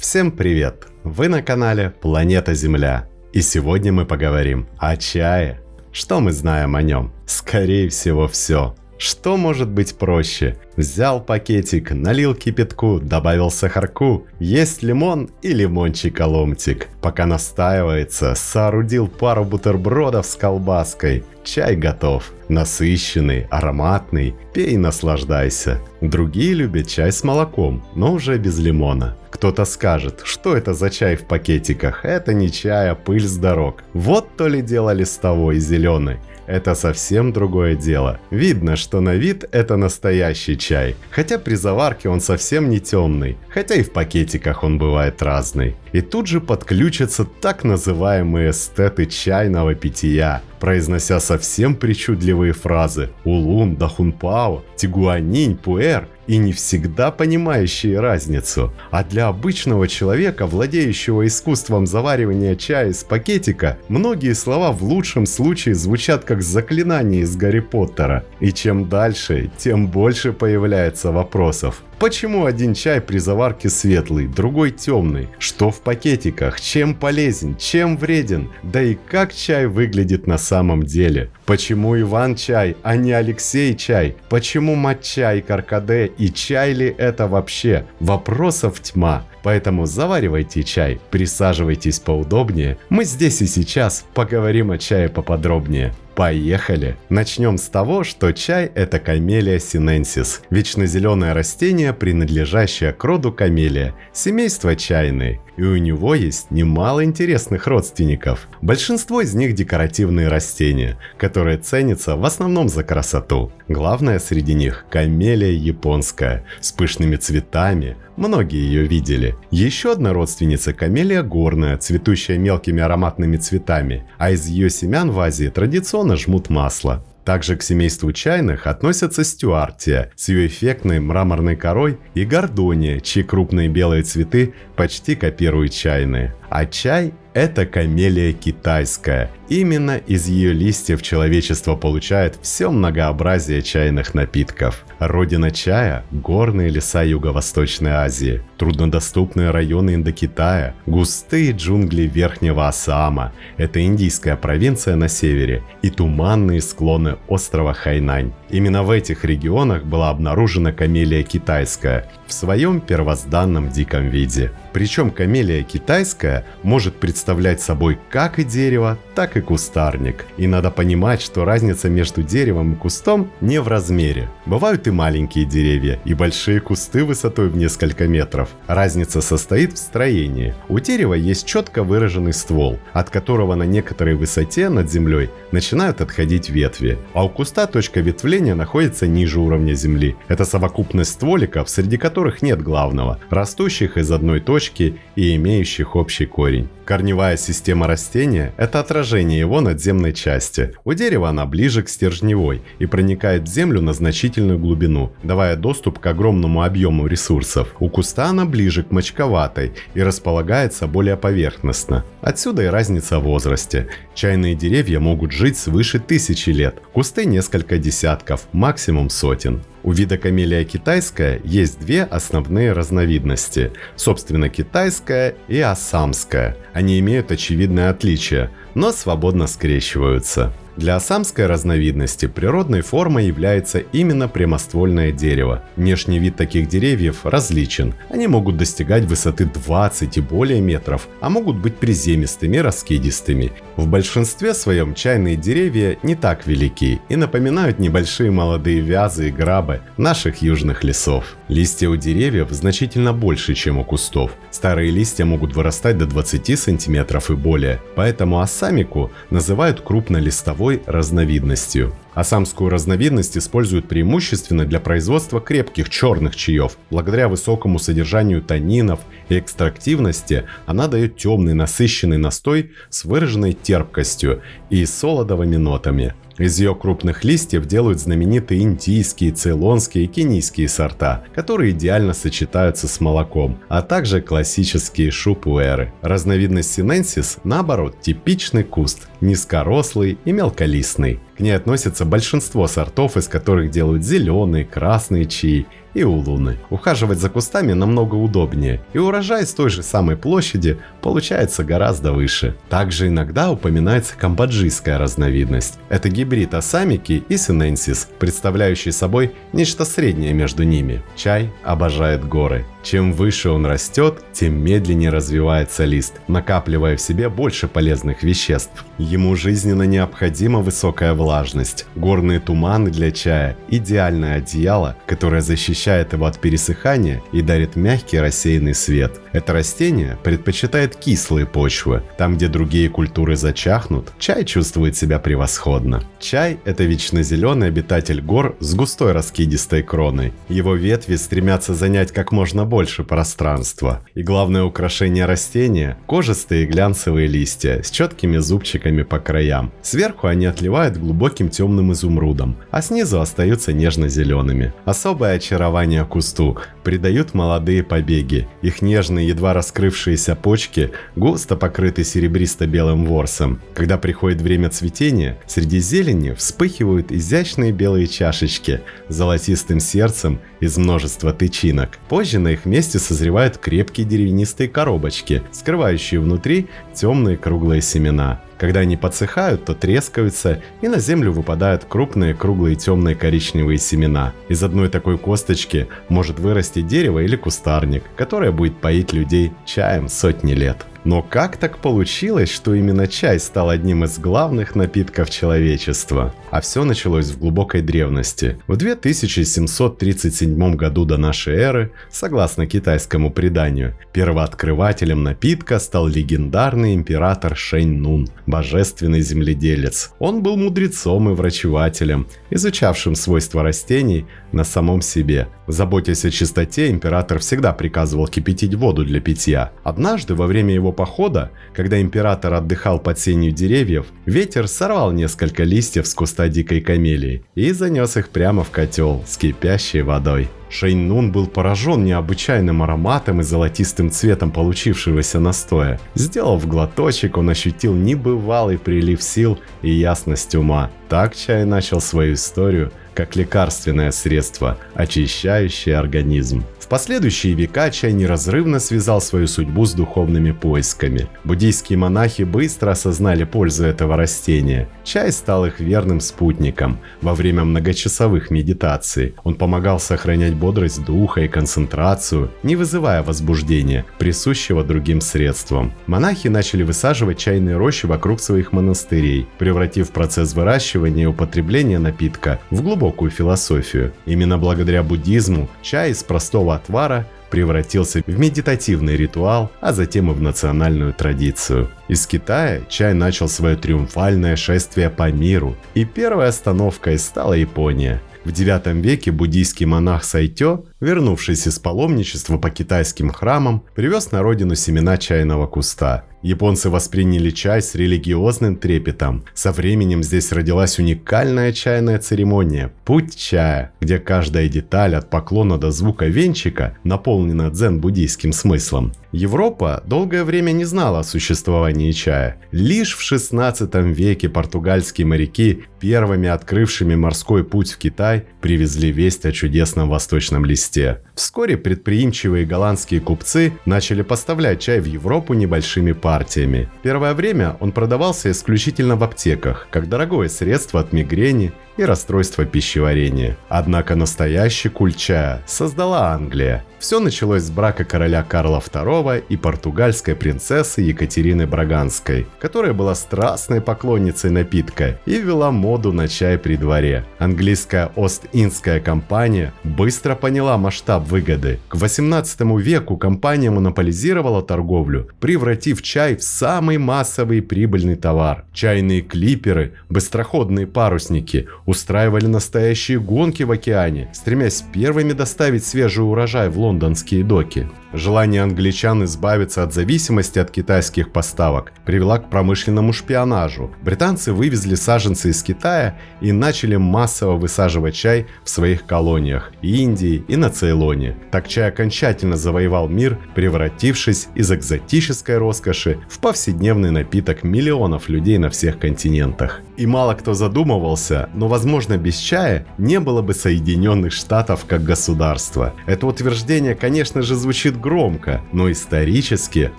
Всем привет! Вы на канале Планета Земля. И сегодня мы поговорим о чае. Что мы знаем о нем? Скорее всего, все. Что может быть проще? Взял пакетик, налил кипятку, добавил сахарку, есть лимон и лимончика ломтик. Пока настаивается, соорудил пару бутербродов с колбаской. Чай готов. Насыщенный, ароматный. Пей и наслаждайся. Другие любят чай с молоком, но уже без лимона. Кто-то скажет, что это за чай в пакетиках? Это не чай, а пыль с дорог. Вот то ли дело листовой и зеленый. Это совсем другое дело. Видно, что на вид это настоящий чай. Хотя при заварке он совсем не темный. Хотя и в пакетиках он бывает разный. И тут же подключатся так называемые эстеты чайного питья, произнося совсем причудливые фразы «улун», «дахунпао», «тигуанинь», «пуэр», и не всегда понимающие разницу. А для обычного человека, владеющего искусством заваривания чая из пакетика, многие слова в лучшем случае звучат как заклинание из Гарри Поттера. И чем дальше, тем больше появляется вопросов. Почему один чай при заварке светлый, другой темный? Что в пакетиках? Чем полезен? Чем вреден? Да и как чай выглядит на самом деле? Почему Иван чай, а не Алексей чай? Почему матча и каркаде? И чай ли это вообще? Вопросов тьма. Поэтому заваривайте чай, присаживайтесь поудобнее. Мы здесь и сейчас поговорим о чае поподробнее. Поехали! Начнем с того, что чай – это камелия синенсис, вечно зеленое растение, принадлежащее к роду камелия, семейство чайные. И у него есть немало интересных родственников. Большинство из них декоративные растения, которые ценятся в основном за красоту. Главное среди них – камелия японская, с пышными цветами. Многие ее видели. Еще одна родственница – камелия горная, цветущая мелкими ароматными цветами, а из ее семян в Азии традиционно жмут масло. Также к семейству чайных относятся стюартия с ее эффектной мраморной корой и гордония, чьи крупные белые цветы почти копируют чайные. А чай – это камелия китайская. Именно из ее листьев человечество получает все многообразие чайных напитков. Родина чая – горные леса Юго-Восточной Азии, труднодоступные районы Индокитая, густые джунгли Верхнего Ассама – это индийская провинция на севере, и туманные склоны острова Хайнань. Именно в этих регионах была обнаружена камелия китайская в своем первозданном диком виде. Причем камелия китайская может представлять собой как и дерево, так и кустарник. И надо понимать, что разница между деревом и кустом не в размере. Бывают и маленькие деревья, и большие кусты высотой в несколько метров. Разница состоит в строении. У дерева есть четко выраженный ствол, от которого на некоторой высоте над землей начинают отходить ветви. А у куста точка ветвления находится ниже уровня земли. Это совокупность стволиков, среди которых нет главного, растущих из одной точки и имеющих общий корень. Корневая система растения – это отражение его надземной части. У дерева она ближе к стержневой и проникает в землю на значительную глубину, давая доступ к огромному объему ресурсов. У куста она ближе к мочковатой и располагается более поверхностно. Отсюда и разница в возрасте. Чайные деревья могут жить свыше 1000 лет, кусты несколько десятков, максимум сотен. У вида камелия китайская есть две основные разновидности, собственно китайская и ассамская. Они имеют очевидное отличие, но свободно скрещиваются. Для ассамской разновидности природной формой является именно прямоствольное дерево. Внешний вид таких деревьев различен. Они могут достигать высоты 20 и более метров, а могут быть приземистыми и раскидистыми. В большинстве своем чайные деревья не так велики и напоминают небольшие молодые вязы и грабы наших южных лесов. Листья у деревьев значительно больше, чем у кустов. Старые листья могут вырастать до 20 сантиметров и более, поэтому ассамику называют крупнолистовой разновидностью. Ассамскую разновидность используют преимущественно для производства крепких черных чаев. Благодаря высокому содержанию танинов и экстрактивности она дает темный насыщенный настой с выраженной терпкостью и солодовыми нотами. Из ее крупных листьев делают знаменитые индийские, цейлонские и кенийские сорта, которые идеально сочетаются с молоком, а также классические шупуэры. Разновидность синенсис, наоборот, типичный куст, низкорослый и мелколистный. К ней относятся большинство сортов, из которых делают зеленый, красный чай и улуны. Ухаживать за кустами намного удобнее, и урожай с той же самой площади получается гораздо выше. Также иногда упоминается камбоджийская разновидность. Это гибрид асамики и синенсис, представляющий собой нечто среднее между ними. Чай обожает горы. Чем выше он растет, тем медленнее развивается лист, накапливая в себе больше полезных веществ. Ему жизненно необходима высокая влажность. Горные туманы для чая – идеальное одеяло, которое защищает его от пересыхания и дарит мягкий рассеянный свет. Это растение предпочитает кислые почвы. Там, где другие культуры зачахнут, чай чувствует себя превосходно. Чай – это вечно зеленый обитатель гор с густой раскидистой кроной. Его ветви стремятся занять как можно больше пространства. И главное украшение растения – кожистые глянцевые листья с четкими зубчиками по краям. Сверху они отливают глубоким темным изумрудом, а снизу остаются нежно-зелеными. Особое очарование кусту придают молодые побеги. Их нежные, едва раскрывшиеся почки густо покрыты серебристо-белым ворсом. Когда приходит время цветения, среди зелени вспыхивают изящные белые чашечки с золотистым сердцем из множества тычинок. Позже на их месте созревают крепкие деревянистые коробочки, скрывающие внутри темные круглые семена. Когда они подсыхают, то трескаются, и на землю выпадают крупные круглые темные коричневые семена. Из одной такой косточки может вырасти дерево или кустарник, которое будет поить людей чаем сотни лет. Но как так получилось, что именно чай стал одним из главных напитков человечества? А все началось в глубокой древности. В 2737 году до нашей эры, согласно китайскому преданию, первооткрывателем напитка стал легендарный император Шэнь-Нун, божественный земледелец. Он был мудрецом и врачевателем, изучавшим свойства растений на самом себе. Заботясь о чистоте, император всегда приказывал кипятить воду для питья. Однажды, во время его похода, когда император отдыхал под сенью деревьев, ветер сорвал несколько листьев с куста дикой камелии и занес их прямо в котел с кипящей водой. Шэнь-Нун был поражен необычайным ароматом и золотистым цветом получившегося настоя. Сделав глоточек, он ощутил небывалый прилив сил и ясность ума. Так чай начал свою историю как лекарственное средство, очищающее организм. В последующие века чай неразрывно связал свою судьбу с духовными поисками. Буддийские монахи быстро осознали пользу этого растения. Чай стал их верным спутником во время многочасовых медитаций. Он помогал сохранять бодрость духа и концентрацию, не вызывая возбуждения, присущего другим средствам. Монахи начали высаживать чайные рощи вокруг своих монастырей, превратив процесс выращивания и употребления напитка в глубокую философию. Именно благодаря буддизму чай из простого отвара превратился в медитативный ритуал, а затем и в национальную традицию. Из Китая чай начал свое триумфальное шествие по миру, и первой остановкой стала Япония. В IX веке буддийский монах Сайтё, вернувшись из паломничества по китайским храмам, привез на родину семена чайного куста. Японцы восприняли чай с религиозным трепетом. Со временем здесь родилась уникальная чайная церемония – путь чая, где каждая деталь от поклона до звука венчика наполнена дзен-буддийским смыслом. Европа долгое время не знала о существовании чая. Лишь в XVI веке португальские моряки, первыми открывшими морской путь в Китай, привезли весть о чудесном восточном листе. Вскоре предприимчивые голландские купцы начали поставлять чай в Европу небольшими партиями. Первое время он продавался исключительно в аптеках, как дорогое средство от мигрени и расстройства пищеварения. Однако настоящий культ чая создала Англия. Все началось с брака короля Карла II и португальской принцессы Екатерины Браганской, которая была страстной поклонницей напитка и вела моду на чай при дворе. Английская Ост-Индская компания быстро поняла масштаб выгоды. К 18 веку компания монополизировала торговлю, превратив чай в самый массовый и прибыльный товар. Чайные клиперы, быстроходные парусники, устраивали настоящие гонки в океане, стремясь первыми доставить свежий урожай в лондонские доки. Желание англичан избавиться от зависимости от китайских поставок привело к промышленному шпионажу. Британцы вывезли саженцы из Китая и начали массово высаживать чай в своих колониях – Индии и на Цейлоне. Так чай окончательно завоевал мир, превратившись из экзотической роскоши в повседневный напиток миллионов людей на всех континентах. И мало кто задумывался, но возможно без чая не было бы Соединенных Штатов как государства. Это утверждение, конечно же, звучит громко, но исторически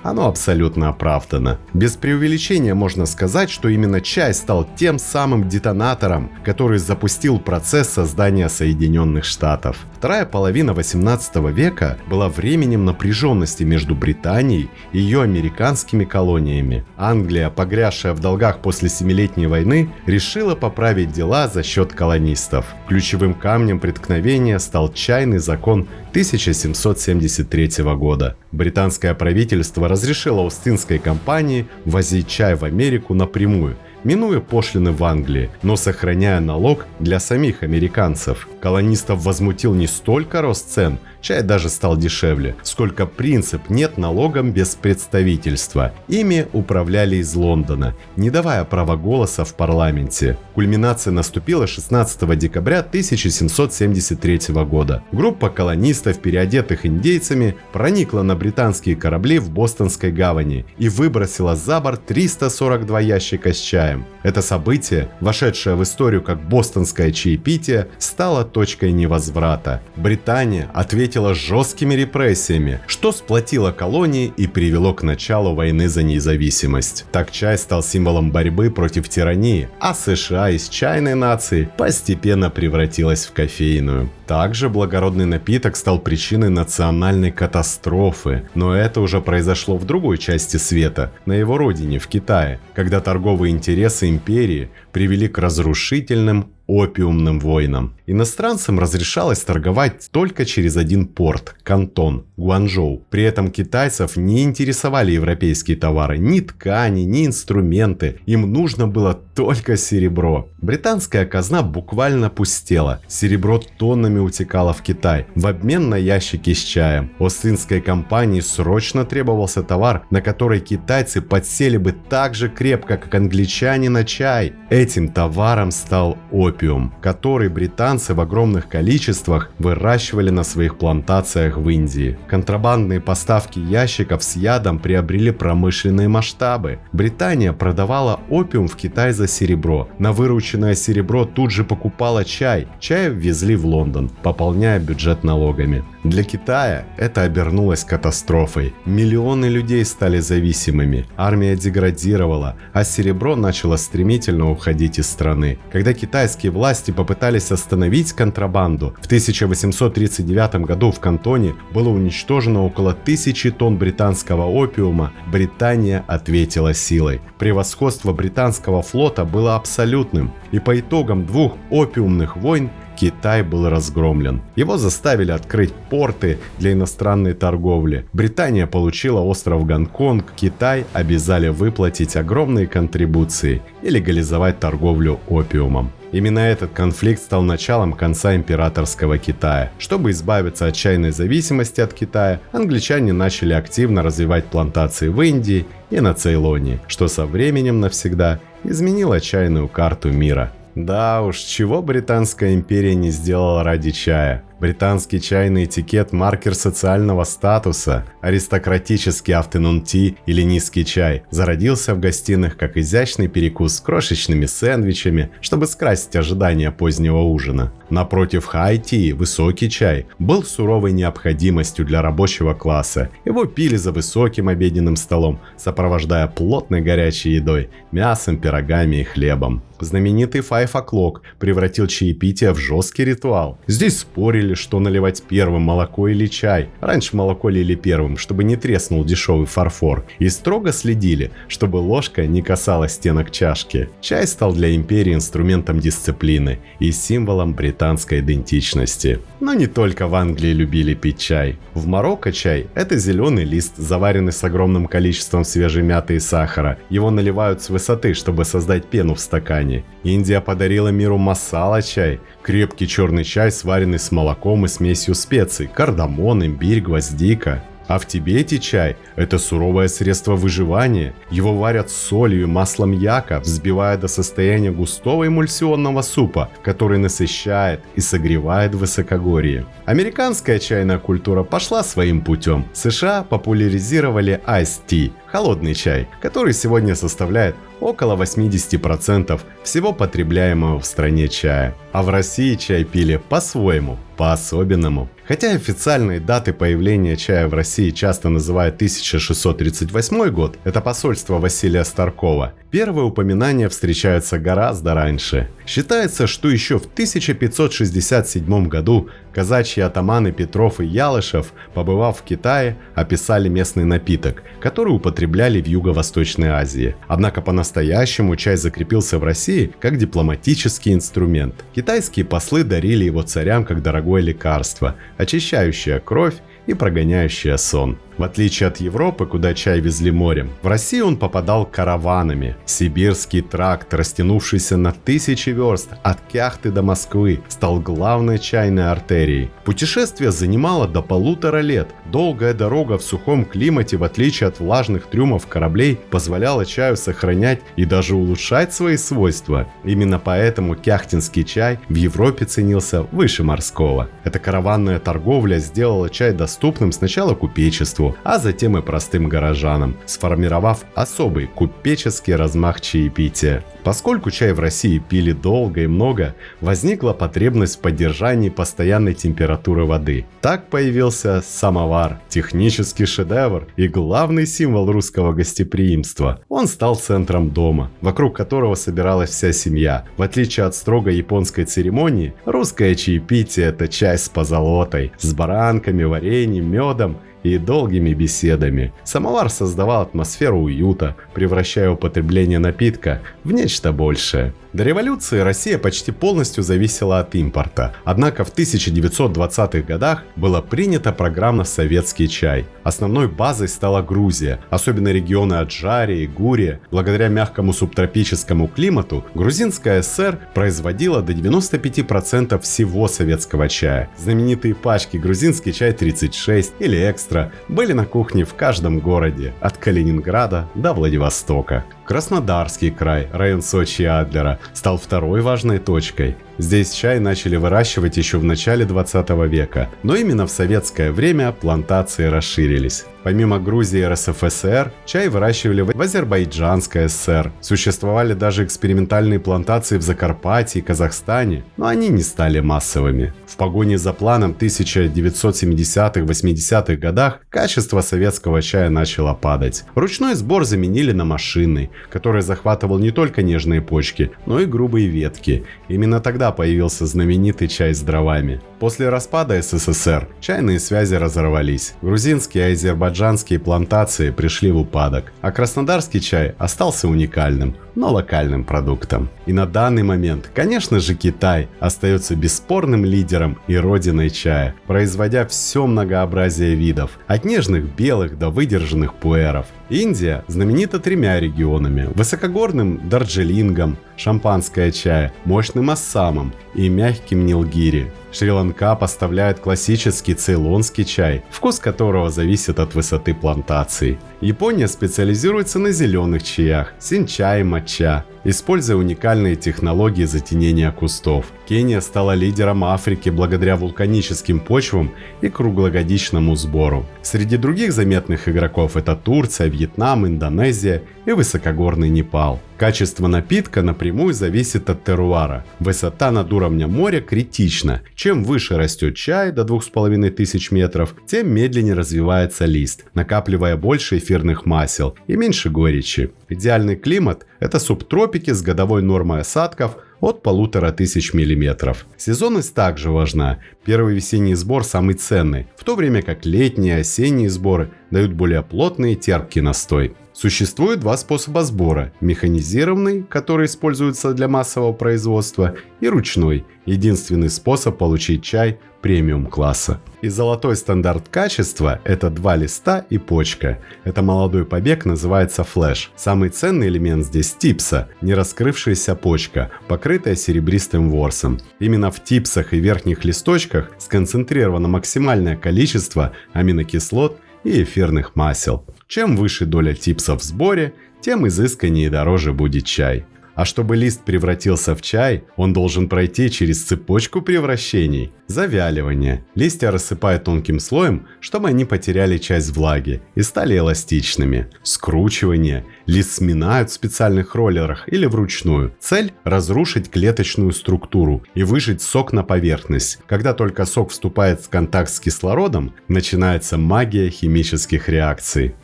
оно абсолютно оправдано. Без преувеличения можно сказать, что именно чай стал тем самым детонатором, который запустил процесс создания Соединенных Штатов. Вторая половина 18 века была временем напряженности между Британией и ее американскими колониями. Англия, погрязшая в долгах после Семилетней войны, решила поправить дела за счет колонистов. Ключевым камнем преткновения стал чайный закон 1773 года. Британское правительство разрешило Остинской компании возить чай в Америку напрямую, минуя пошлины в Англии, но сохраняя налог для самих американцев. Колонистов возмутил не столько рост цен, чай даже стал дешевле, сколько принцип «нет налогом без представительства». Ими управляли из Лондона, не давая права голоса в парламенте. Кульминация наступила 16 декабря 1773 года. Группа колонистов, переодетых индейцами, проникла на британские корабли в Бостонской гавани и выбросила за борт 342 ящика с чаем. Это событие, вошедшее в историю как бостонское чаепитие, стало точкой невозврата. Британия ответила жесткими репрессиями, что сплотило колонии и привело к началу войны за независимость. Так чай стал символом борьбы против тирании, а США из чайной нации постепенно превратилась в кофейную. Также благородный напиток стал причиной национальной катастрофы, но это уже произошло в другой части света, на его родине, в Китае, когда торговые интересы империи привели к разрушительным опиумным войнам. Иностранцам разрешалось торговать только через один порт – Кантон, Гуанчжоу. При этом китайцев не интересовали европейские товары, ни ткани, ни инструменты. Им нужно было только серебро. Британская казна буквально пустела. Серебро тоннами утекало в Китай в обмен на ящики с чаем. Остинской компании срочно требовался товар, на который китайцы подсели бы так же крепко, как англичане на чай. Этим товаром стал опиум, который британцы в огромных количествах выращивали на своих плантациях в Индии. Контрабандные поставки ящиков с ядом приобрели промышленные масштабы. Британия продавала опиум в Китай за серебро. На вырученное серебро тут же покупала чай. Чай ввезли в Лондон, пополняя бюджет налогами. Для Китая это обернулось катастрофой. Миллионы людей стали зависимыми, армия деградировала, а серебро начало стремительно уходить из страны. Когда китайские власти попытались остановить контрабанду, в 1839 году в Кантоне было уничтожено около 1000 тонн британского опиума. Британия ответила силой. Превосходство британского флота было абсолютным, и по итогам 2 опиумных войн Китай был разгромлен. Его заставили открыть порты для иностранной торговли. Британия получила остров Гонконг, Китай обязали выплатить огромные контрибуции и легализовать торговлю опиумом. Именно этот конфликт стал началом конца императорского Китая. Чтобы избавиться от чайной зависимости от Китая, англичане начали активно развивать плантации в Индии и на Цейлоне, что со временем навсегда изменило чайную карту мира. Да уж, чего Британская империя не сделала ради чая. Британский чайный этикет – маркер социального статуса. Аристократический afternoon tea или низкий чай зародился в гостиных как изящный перекус с крошечными сэндвичами, чтобы скрасить ожидания позднего ужина. Напротив, high tea – высокий чай – был суровой необходимостью для рабочего класса. Его пили за высоким обеденным столом, сопровождая плотной горячей едой, мясом, пирогами и хлебом. Знаменитый Five O'Clock превратил чаепитие в жесткий ритуал. Здесь спорили спорили, что наливать первым, молоко или чай. Раньше молоко лили первым, чтобы не треснул дешевый фарфор. И строго следили, чтобы ложка не касалась стенок чашки. Чай стал для империи инструментом дисциплины и символом британской идентичности. Но не только в Англии любили пить чай. В Марокко чай – это зеленый лист, заваренный с огромным количеством свежей мяты и сахара. Его наливают с высоты, чтобы создать пену в стакане. Индия подарила миру масала чай – крепкий черный чай, сваренный с молоком и смесью специй – кардамон, имбирь, гвоздика. А в Тибете чай – это суровое средство выживания. Его варят с солью и маслом яка, взбивая до состояния густого эмульсионного супа, который насыщает и согревает в высокогорье. Американская чайная культура пошла своим путем. США популяризировали Iced Tea – холодный чай, который сегодня составляет около 80% всего потребляемого в стране чая. А в России чай пили по-своему, по-особенному. Хотя официальные даты появления чая в России часто называют 1638 год, это посольство Василия Старкова, первые упоминания встречаются гораздо раньше. Считается, что еще в 1567 году казачьи атаманы Петров и Ялышев, побывав в Китае, описали местный напиток, который употребляли в Юго-Восточной Азии. Однако по-настоящему чай закрепился в России как дипломатический инструмент. Китайские послы дарили его царям как дорогое лекарство, очищающее кровь и прогоняющее сон. В отличие от Европы, куда чай везли морем, в Россию он попадал караванами. Сибирский тракт, растянувшийся на тысячи верст от Кяхты до Москвы, стал главной чайной артерией. Путешествие занимало до 1,5 лет. Долгая дорога в сухом климате, в отличие от влажных трюмов кораблей, позволяла чаю сохранять и даже улучшать свои свойства. Именно поэтому кяхтинский чай в Европе ценился выше морского. Эта караванная торговля сделала чай доступным сначала купечеству, а затем и простым горожанам, сформировав особый купеческий размах чаепития. Поскольку чай в России пили долго и много, возникла потребность в поддержании постоянной температуры воды. Так появился самовар, технический шедевр и главный символ русского гостеприимства. Он стал центром дома, вокруг которого собиралась вся семья. В отличие от строго японской церемонии, русское чаепитие – это чай с позолотой, с баранками, вареньем, медом и долгими беседами. Самовар создавал атмосферу уюта, превращая употребление напитка в нечто большее. До революции Россия почти полностью зависела от импорта. Однако в 1920-х годах было принято программа «Советский чай». Основной базой стала Грузия, особенно регионы Аджария и Гурия. Благодаря мягкому субтропическому климату Грузинская ССР производила до 95% всего советского чая. Знаменитые пачки «Грузинский чай 36» или «Экстра» были на кухне в каждом городе, от Калининграда до Владивостока. Краснодарский край, район Сочи и Адлера, стал второй важной точкой. Здесь чай начали выращивать еще в начале 20 века, но именно в советское время плантации расширились. Помимо Грузии и РСФСР, чай выращивали в Азербайджанской ССР. Существовали даже экспериментальные плантации в Закарпатье и Казахстане, но они не стали массовыми. В погоне за планом 1970-80-х годах качество советского чая начало падать. Ручной сбор заменили на машинный, который захватывал не только нежные почки, но и грубые ветки. Именно тогда появился знаменитый чай с дровами. После распада СССР чайные связи разорвались. Грузинские и азербайджанские плантации пришли в упадок, а краснодарский чай остался уникальным, но локальным продуктом. И на данный момент, конечно же, Китай остается бесспорным лидером и родиной чая, производя все многообразие видов, от нежных белых до выдержанных пуэров. Индия знаменита 3 регионами – высокогорным Дарджилингом, шампанское чая, мощным Ассамом и мягким Нилгири. Шри-Ланка поставляет классический цейлонский чай, вкус которого зависит от высоты плантаций. Япония специализируется на зеленых чаях, синчай и матча, используя уникальные технологии затенения кустов. Кения стала лидером Африки благодаря вулканическим почвам и круглогодичному сбору. Среди других заметных игроков это Турция, Вьетнам, Индонезия и высокогорный Непал. Качество напитка напрямую зависит от теруара. Высота над уровнем моря критична. Чем выше растет чай до 2500 метров, тем медленнее развивается лист, накапливая больше эфирных масел и меньше горечи. Идеальный климат – это субтропики с годовой нормой осадков от 1500 мм. Сезонность также важна. Первый весенний сбор самый ценный, в то время как летние и осенние сборы дают более плотный и терпкий настой. Существует два способа сбора: механизированный, который используется для массового производства, и ручной, единственный способ получить чай премиум класса. И золотой стандарт качества – это 2 листа и почка. Это молодой побег, называется флеш. Самый ценный элемент здесь типса, не раскрывшаяся почка, покрытая серебристым ворсом. Именно в типсах и верхних листочках сконцентрировано максимальное количество аминокислот и эфирных масел. Чем выше доля типсов в сборе, тем изысканнее и дороже будет чай. А чтобы лист превратился в чай, он должен пройти через цепочку превращений. Завяливание. Листья рассыпают тонким слоем, чтобы они потеряли часть влаги и стали эластичными. Скручивание. Лист сминают в специальных роллерах или вручную. Цель – разрушить клеточную структуру и выжать сок на поверхность. Когда только сок вступает в контакт с кислородом, начинается магия химических реакций.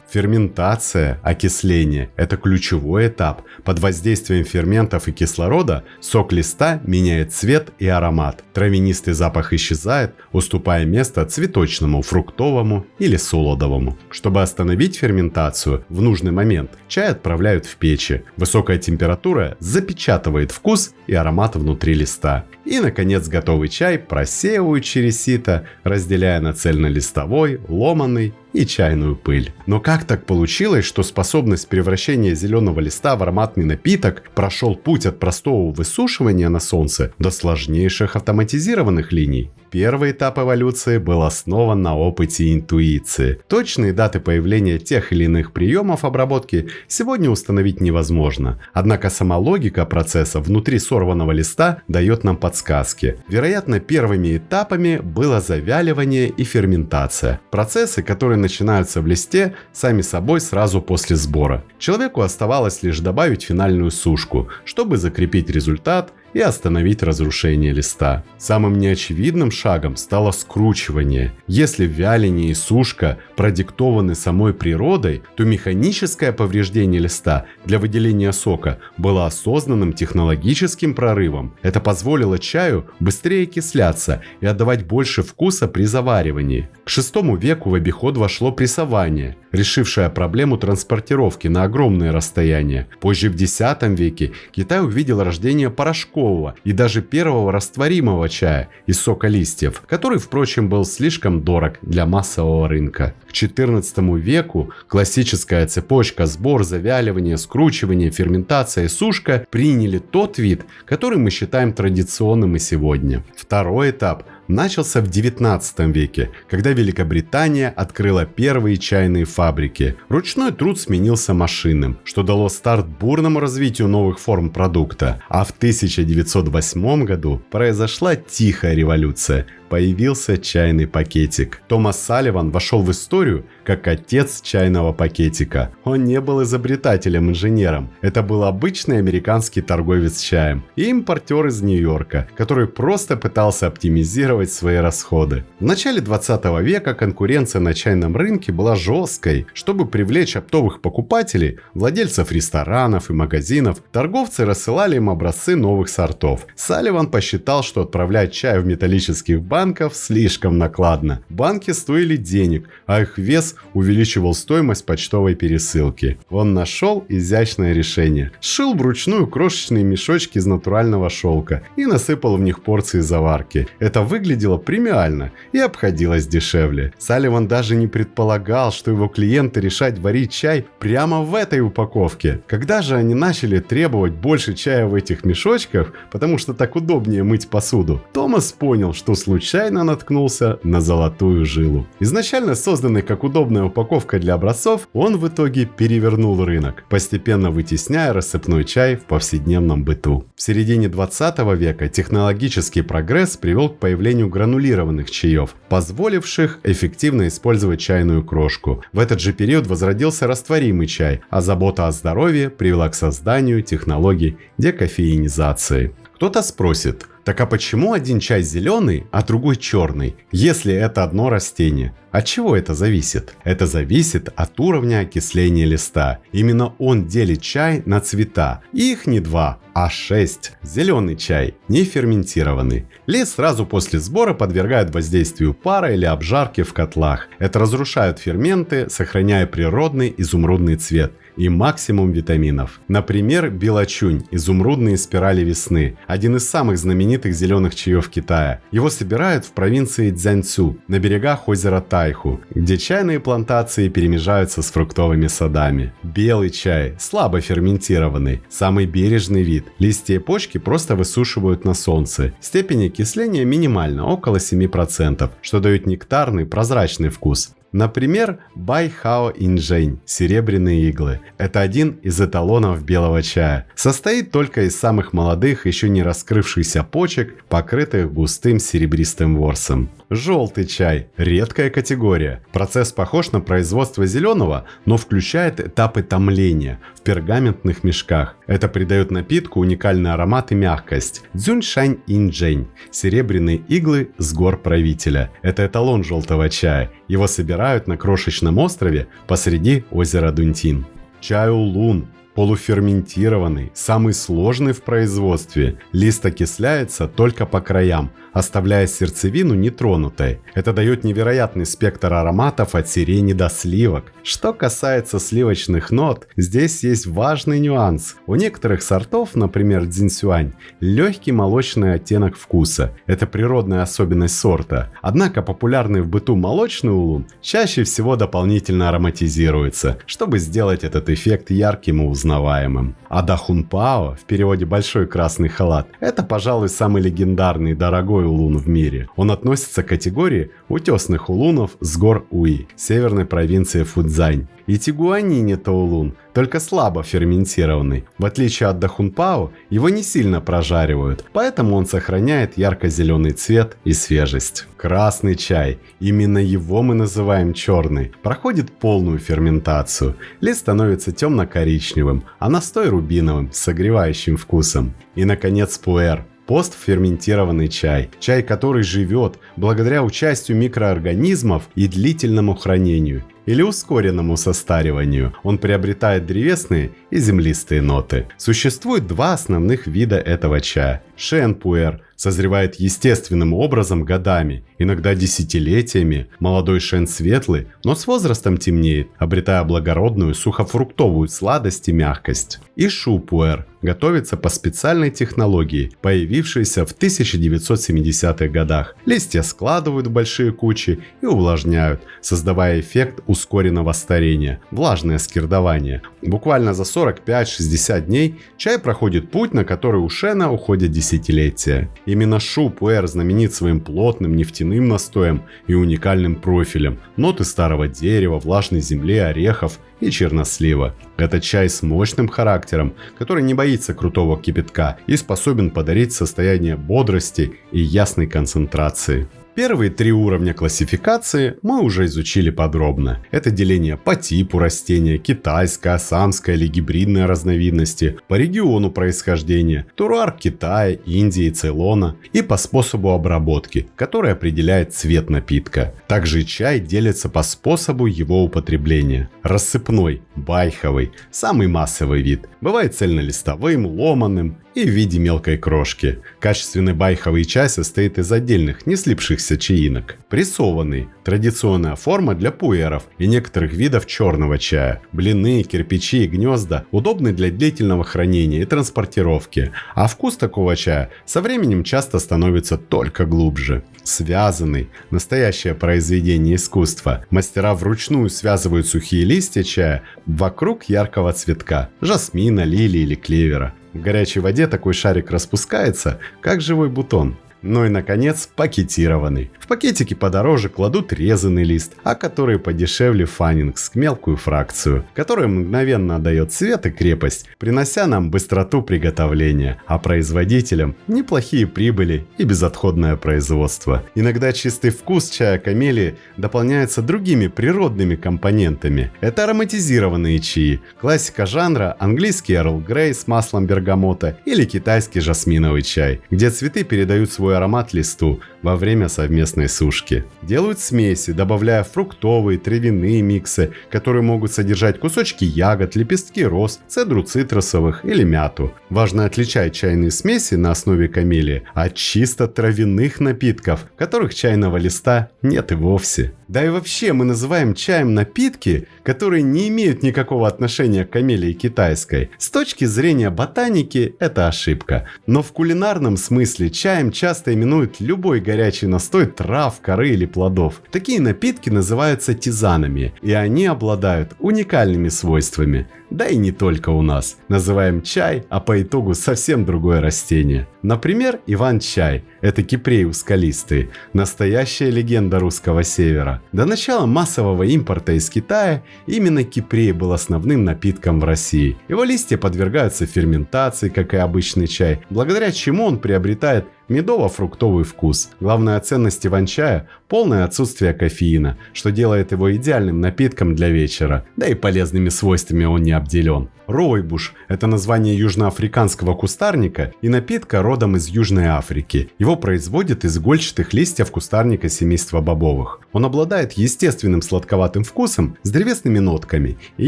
Ферментация, окисление – это ключевой этап. Под воздействием ферментов и кислорода сок листа меняет цвет и аромат. Травянистый запах исчезает, уступая место цветочному, фруктовому или солодовому. Чтобы остановить ферментацию в нужный момент, чай отправляют в печи. Высокая температура запечатывает вкус и аромат внутри листа. И, наконец, готовый чай просеивают через сито, разделяя на цельнолистовой, ломаный и чайную пыль. Но как так получилось, что способность превращения зеленого листа в ароматный напиток прошел путь от простого высушивания на солнце до сложнейших автоматизированных линий? Первый этап эволюции был основан на опыте и интуиции. Точные даты появления тех или иных приемов обработки сегодня установить невозможно. Однако сама логика процесса внутри сорванного листа дает нам подсказки. Вероятно, первыми этапами было завяливание и ферментация. Процессы, которые начинаются в листе сами собой сразу после сбора. Человеку оставалось лишь добавить финальную сушку, чтобы закрепить результат и остановить разрушение листа. Самым неочевидным шагом стало скручивание. Если вяление и сушка продиктованы самой природой, то механическое повреждение листа для выделения сока было осознанным технологическим прорывом. Это позволило чаю быстрее окисляться и отдавать больше вкуса при заваривании. К VI веку в обиход вошло прессование, решившее проблему транспортировки на огромные расстояния. Позже в X веке Китай увидел рождение порошкового и даже первого растворимого чая из сока листьев, который, впрочем, был слишком дорог для массового рынка. К XIV веку классическая цепочка сбор, завяливание, скручивание, ферментация и сушка приняли тот вид, который мы считаем традиционным и сегодня. Второй этап начался в XIX веке, когда Великобритания открыла первые чайные фабрики. Ручной труд сменился машинным, что дало старт бурному развитию новых форм продукта. А в 1908 году произошла тихая революция. Появился чайный пакетик. Томас Салливан вошел в историю как отец чайного пакетика. Он не был изобретателем-инженером. Это был обычный американский торговец чаем и импортер из Нью-Йорка, который просто пытался оптимизировать свои расходы. В начале 20 века конкуренция на чайном рынке была жесткой. Чтобы привлечь оптовых покупателей, владельцев ресторанов и магазинов, торговцы рассылали им образцы новых сортов. Салливан посчитал, что отправлять чай в металлических банков слишком накладно. Банки стоили денег, а их вес увеличивал стоимость почтовой пересылки. Он нашел изящное решение. Сшил вручную крошечные мешочки из натурального шелка и насыпал в них порции заварки. Это выглядело премиально и обходилось дешевле. Салливан даже не предполагал, что его клиенты решат варить чай прямо в этой упаковке. Когда же они начали требовать больше чая в этих мешочках, потому что так удобнее мыть посуду, Томас понял, что случайно наткнулся на золотую жилу. Изначально созданный как удобная упаковка для образцов, он в итоге перевернул рынок, постепенно вытесняя рассыпной чай в повседневном быту. В середине 20 века технологический прогресс привел к появлению гранулированных чаев, позволивших эффективно использовать чайную крошку. В этот же период возродился растворимый чай, а забота о здоровье привела к созданию технологий декофеинизации. Кто-то спросит: так а почему один чай зеленый, а другой черный, если это одно растение? От чего это зависит? Это зависит от уровня окисления листа. Именно он делит чай на цвета. И их не два, А6. Зеленый чай, не ферментированный. Лист сразу после сбора подвергают воздействию пара или обжарки в котлах. Это разрушает ферменты, сохраняя природный изумрудный цвет и максимум витаминов. Например, белочунь, изумрудные спирали весны, один из самых знаменитых зеленых чаев Китая. Его собирают в провинции Цзянцю, на берегах озера Тайху, где чайные плантации перемежаются с фруктовыми садами. Белый чай, слабо ферментированный, самый бережный вид. Листья и почки просто высушивают на солнце. Степень окисления минимальна, около 7%, что дает нектарный прозрачный вкус. Например, Байхао Инжэнь – серебряные иглы. Это один из эталонов белого чая. Состоит только из самых молодых, еще не раскрывшихся почек, покрытых густым серебристым ворсом. Желтый чай – редкая категория. Процесс похож на производство зеленого, но включает этапы томления в пергаментных мешках. Это придает напитку уникальный аромат и мягкость. Цзюньшань Инжэнь – серебряные иглы с гор правителя. Это эталон желтого чая. Его собирают на крошечном острове посреди озера Дунтин. Чай улун. Полуферментированный, самый сложный в производстве. Лист окисляется только по краям, оставляя сердцевину нетронутой. Это дает невероятный спектр ароматов от сирени до сливок. Что касается сливочных нот, здесь есть важный нюанс. У некоторых сортов, например Цзиньсюань, легкий молочный оттенок вкуса. Это природная особенность сорта. Однако популярный в быту молочный улун чаще всего дополнительно ароматизируется, чтобы сделать этот эффект ярким и узнаваемым. А дахунпао, в переводе большой красный халат, это, пожалуй, самый легендарный и дорогой улун в мире. Он относится к категории утесных улунов с гор Уи, северной провинции Фудзянь. И тигуанин это улун, только слабо ферментированный. В отличие от дахунпао, его не сильно прожаривают, поэтому он сохраняет ярко-зеленый цвет и свежесть. Красный чай, именно его мы называем черный, проходит полную ферментацию. Лист становится темно-коричневым, а настой рубиновым, с согревающим вкусом. И, наконец, пуэр. Постферментированный чай. Чай, который живет благодаря участию микроорганизмов и длительному хранению или ускоренному состариванию. Он приобретает древесные и землистые ноты. Существует два основных вида этого чая. Шэн-пуэр созревает естественным образом годами, иногда десятилетиями. Молодой шэн светлый, но с возрастом темнеет, обретая благородную сухофруктовую сладость и мягкость. И шу-пуэр готовится по специальной технологии, появившейся в 1970-х годах. Листья складывают в большие кучи и увлажняют, создавая эффект ускоренного старения, влажное скирдование. Буквально за 45-60 дней чай проходит путь, на который у шэна уходят десятилетия. Именно шу-пуэр знаменит своим плотным нефтяным настоем и уникальным профилем. Ноты старого дерева, влажной земли, орехов и чернослива. Это чай с мощным характером, который не боится крутого кипятка и способен подарить состояние бодрости и ясной концентрации. Первые три уровня классификации мы уже изучили подробно. Это деление по типу растения, китайское, ассамское или гибридные разновидности, по региону происхождения, теруар Китая, Индии, Цейлона и по способу обработки, который определяет цвет напитка. Также чай делится по способу его употребления. Рассыпной, байховый, самый массовый вид. Бывает цельнолистовым, ломаным и в виде мелкой крошки. Качественный байховый чай состоит из отдельных, не слипшихся чаинок. Прессованный – традиционная форма для пуэров и некоторых видов черного чая. Блины, кирпичи и гнезда удобны для длительного хранения и транспортировки, а вкус такого чая со временем часто становится только глубже. Связанный – настоящее произведение искусства. Мастера вручную связывают сухие листья чая вокруг яркого цветка – жасмина, лилии или клевера. В горячей воде такой шарик распускается, как живой бутон. Ну и, наконец, пакетированный. В пакетике подороже кладут резанный лист, а который подешевле фанингс, мелкую фракцию, которая мгновенно отдает цвет и крепость, принося нам быстроту приготовления, а производителям неплохие прибыли и безотходное производство. Иногда чистый вкус чая камелии дополняется другими природными компонентами. Это ароматизированные чаи, классика жанра английский Эрл Грей с маслом бергамота или китайский жасминовый чай, где цветы передают свой аромат листу, во время совместной сушки. Делают смеси, добавляя фруктовые, травяные миксы, которые могут содержать кусочки ягод, лепестки роз, цедру цитрусовых или мяту. Важно отличать чайные смеси на основе камелии от чисто травяных напитков, в которых чайного листа нет и вовсе. Да и вообще мы называем чаем напитки, которые не имеют никакого отношения к камелии китайской. С точки зрения ботаники это ошибка. Но в кулинарном смысле чаем часто именуют любой горячий настой трав, коры или плодов. Такие напитки называются тизанами, и они обладают уникальными свойствами. Да и не только у нас. Называем чай, а по итогу совсем другое растение. Например, Иван-чай. Это кипреус скалистый. Настоящая легенда русского севера. До начала массового импорта из Китая именно кипрей был основным напитком в России. Его листья подвергаются ферментации, как и обычный чай, благодаря чему он приобретает медово-фруктовый вкус. Главная ценность иван-чая – полное отсутствие кофеина, что делает его идеальным напитком для вечера, да и полезными свойствами он не обделен. Ройбуш – это название южноафриканского кустарника и напитка родом из Южной Африки. Его производят из игольчатых листьев кустарника семейства бобовых. Он обладает естественным сладковатым вкусом с древесными нотками и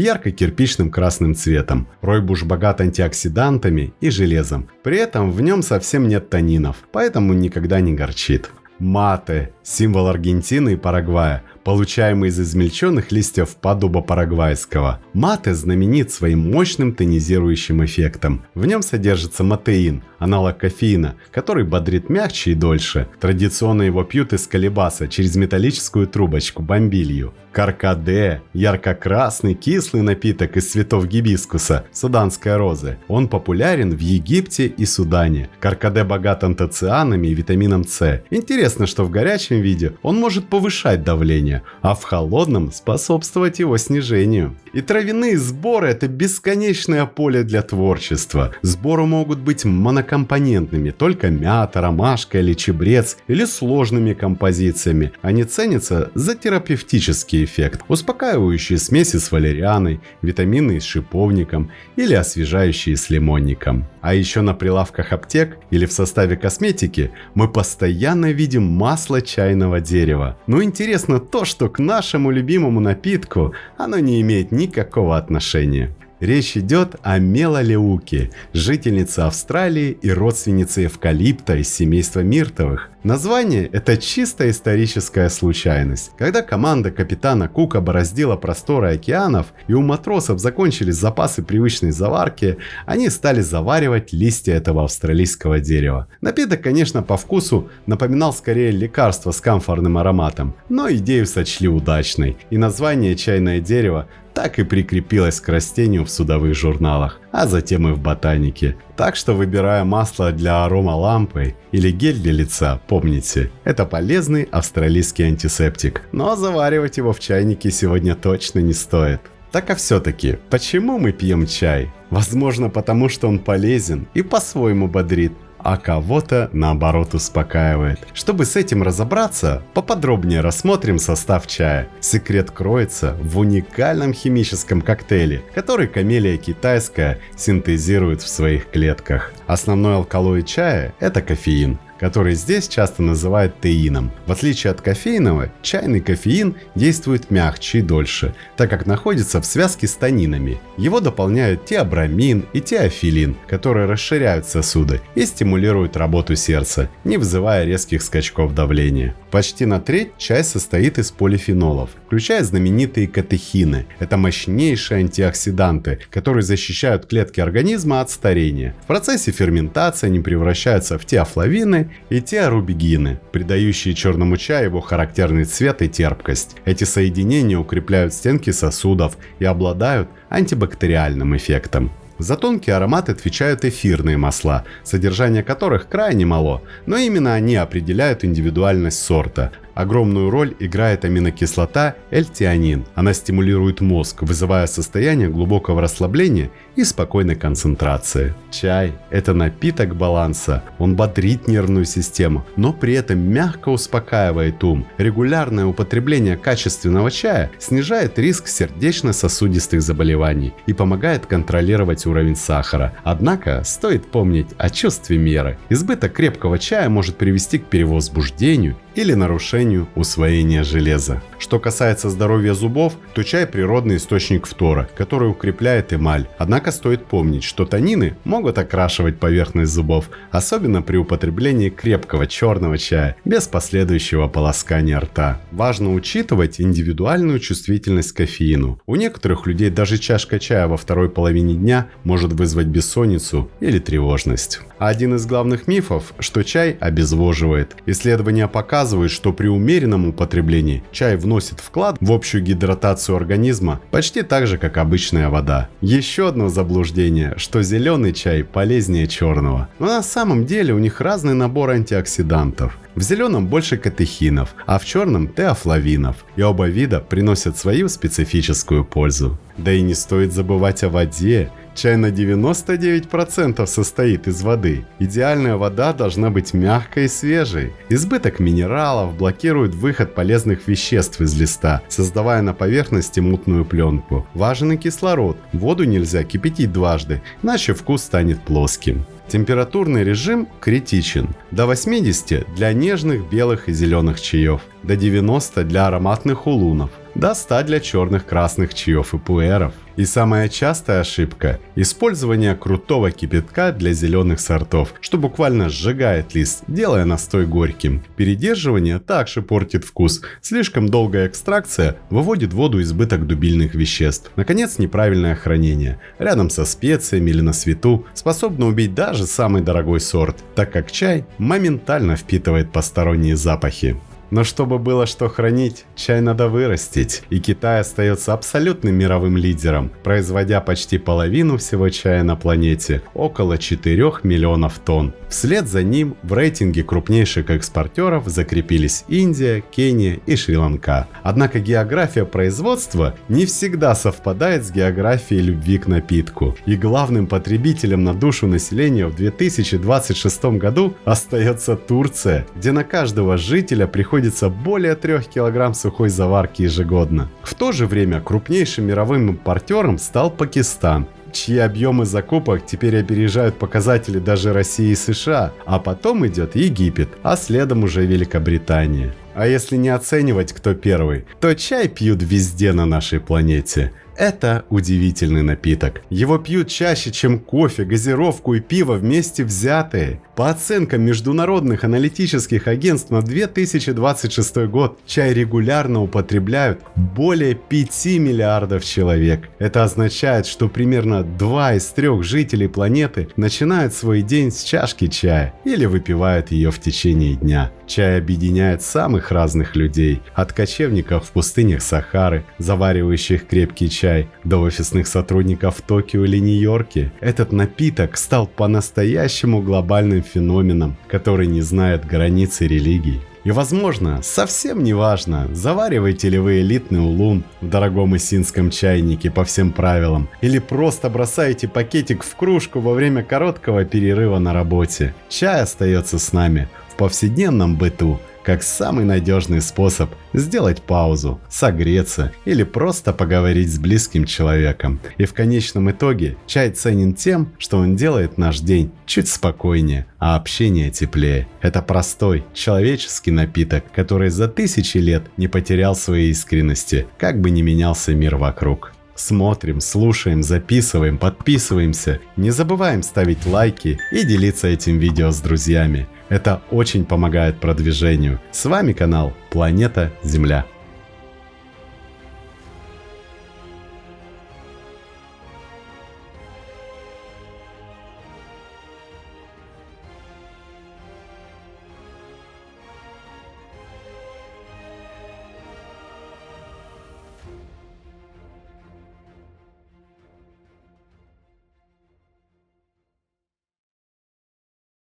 ярко-кирпичным красным цветом. Ройбуш богат антиоксидантами и железом. При этом в нем совсем нет танинов, поэтому никогда не горчит. Мате – символ Аргентины и Парагвая, получаемый из измельченных листьев падуба парагвайского. Мате знаменит своим мощным тонизирующим эффектом. В нем содержится матеин, аналог кофеина, который бодрит мягче и дольше. Традиционно его пьют из колебаса через металлическую трубочку бомбилью. Каркаде – ярко-красный кислый напиток из цветов гибискуса, суданской розы. Он популярен в Египте и Судане. Каркаде богат антоцианами и витамином С. Интересно, что в горячем виде он может повышать давление, а в холодном способствовать его снижению. И травяные сборы – это бесконечное поле для творчества. Сборы могут быть монокомпонентными, только мята, ромашка или чабрец, или сложными композициями. Они ценятся за терапевтический эффект. Успокаивающие смеси с валерианой, витамины с шиповником или освежающие с лимонником. А еще на прилавках аптек или в составе косметики мы постоянно видим масло чайного дерева. Но интересно то, что к нашему любимому напитку оно не имеет никакого отношения. Речь идет о мелалеуке, жительнице Австралии и родственнице эвкалипта из семейства миртовых. Название – это чисто историческая случайность. Когда команда капитана Кука бороздила просторы океанов и у матросов закончились запасы привычной заварки, они стали заваривать листья этого австралийского дерева. Напиток, конечно, по вкусу напоминал скорее лекарство с камфорным ароматом, но идею сочли удачной, и название «чайное дерево» так и прикрепилось к растению в судовых журналах, а затем и в ботанике. Так что, выбирая масло для аромалампы или гель для лица, помните, это полезный австралийский антисептик, но заваривать его в чайнике сегодня точно не стоит. Так а все-таки, почему мы пьем чай? Возможно, потому что он полезен и по-своему бодрит, а кого-то наоборот успокаивает. Чтобы с этим разобраться, поподробнее рассмотрим состав чая. Секрет кроется в уникальном химическом коктейле, который камелия китайская синтезирует в своих клетках. Основной алкалоид чая – это кофеин, который здесь часто называют теином. В отличие от кофейного, чайный кофеин действует мягче и дольше, так как находится в связке с танинами. Его дополняют теобрамин и теофилин, которые расширяют сосуды и стимулируют работу сердца, не вызывая резких скачков давления. Почти на треть чай состоит из полифенолов, включая знаменитые катехины. Это мощнейшие антиоксиданты, которые защищают клетки организма от старения. В процессе ферментации они превращаются в теофлавины и теорубигины, придающие черному чаю его характерный цвет и терпкость. Эти соединения укрепляют стенки сосудов и обладают антибактериальным эффектом. За тонкий аромат отвечают эфирные масла, содержание которых крайне мало, но именно они определяют индивидуальность сорта. огромную роль играет аминокислота L-тианин. Она стимулирует мозг, вызывая состояние глубокого расслабления и спокойной концентрации. Чай – это напиток баланса. Он бодрит нервную систему, но при этом мягко успокаивает ум. Регулярное употребление качественного чая снижает риск сердечно-сосудистых заболеваний и помогает контролировать уровень сахара. Однако стоит помнить о чувстве меры. Избыток крепкого чая может привести к перевозбуждению или нарушению усвоения железа. Что касается здоровья зубов, то чай – природный источник фтора, который укрепляет эмаль. Однако стоит помнить, что танины могут окрашивать поверхность зубов, особенно при употреблении крепкого черного чая, без последующего полоскания рта. Важно учитывать индивидуальную чувствительность к кофеину. У некоторых людей даже чашка чая во второй половине дня может вызвать бессонницу или тревожность. А один из главных мифов, что чай обезвоживает. Исследования показывают, что при умеренном употреблении чай вносит вклад в общую гидратацию организма почти так же, как обычная вода. Еще одно заблуждение, что зеленый чай полезнее черного. Но на самом деле у них разный набор антиоксидантов. В зеленом больше катехинов, а в черном теофлавинов. И оба вида приносят свою специфическую пользу. Да и не стоит забывать о воде. Чай на 99% состоит из воды. Идеальная вода должна быть мягкой и свежей. Избыток минералов блокирует выход полезных веществ из листа, создавая на поверхности мутную пленку. Важен и кислород. Воду нельзя кипятить дважды, иначе вкус станет плоским. Температурный режим критичен. До 80 для нежных белых и зеленых чаев, до 90 для ароматных улунов, до 100 для черных, красных чаев и пуэров. И самая частая ошибка – использование крутого кипятка для зеленых сортов, что буквально сжигает лист, делая настой горьким. Передерживание также портит вкус. Слишком долгая экстракция выводит в воду избыток дубильных веществ. Наконец, неправильное хранение. Рядом со специями или на свету способно убить даже самый дорогой сорт, так как чай моментально впитывает посторонние запахи. Но чтобы было что хранить, чай надо вырастить, и Китай остается абсолютным мировым лидером, производя почти половину всего чая на планете, около 4 миллионов тонн. Вслед за ним в рейтинге крупнейших экспортеров закрепились Индия, Кения и Шри-Ланка. Однако география производства не всегда совпадает с географией любви к напитку, и главным потребителем на душу населения в 2026 году остается Турция, где на каждого жителя приходится более 3 кг сухой заварки ежегодно. В то же время крупнейшим мировым импортером стал Пакистан, чьи объемы закупок теперь опережают показатели даже России и США, а потом идет Египет, а следом уже Великобритания. А если не оценивать, кто первый, то чай пьют везде на нашей планете. Это удивительный напиток. Его пьют чаще, чем кофе, газировку и пиво вместе взятые. По оценкам международных аналитических агентств на 2026 год чай регулярно употребляют более 5 миллиардов человек. Это означает, что примерно 2 из 3 жителей планеты начинают свой день с чашки чая или выпивают ее в течение дня. Чай объединяет самых разных людей, от кочевников в пустынях Сахары, заваривающих крепкий чай, до офисных сотрудников в Токио или Нью-Йорке. Этот напиток стал по-настоящему глобальным феноменом, который не знает границ и религий. И возможно, совсем не важно, завариваете ли вы элитный улун в дорогом иссинском чайнике по всем правилам, или просто бросаете пакетик в кружку во время короткого перерыва на работе. Чай остается с нами в повседневном быту, как самый надежный способ сделать паузу, согреться или просто поговорить с близким человеком. И в конечном итоге чай ценен тем, что он делает наш день чуть спокойнее, а общение теплее. Это простой, человеческий напиток, который за тысячи лет не потерял своей искренности, как бы ни менялся мир вокруг. Смотрим, слушаем, записываем, подписываемся. Не забываем ставить лайки и делиться этим видео с друзьями. Это очень помогает продвижению. С вами канал Планета Земля.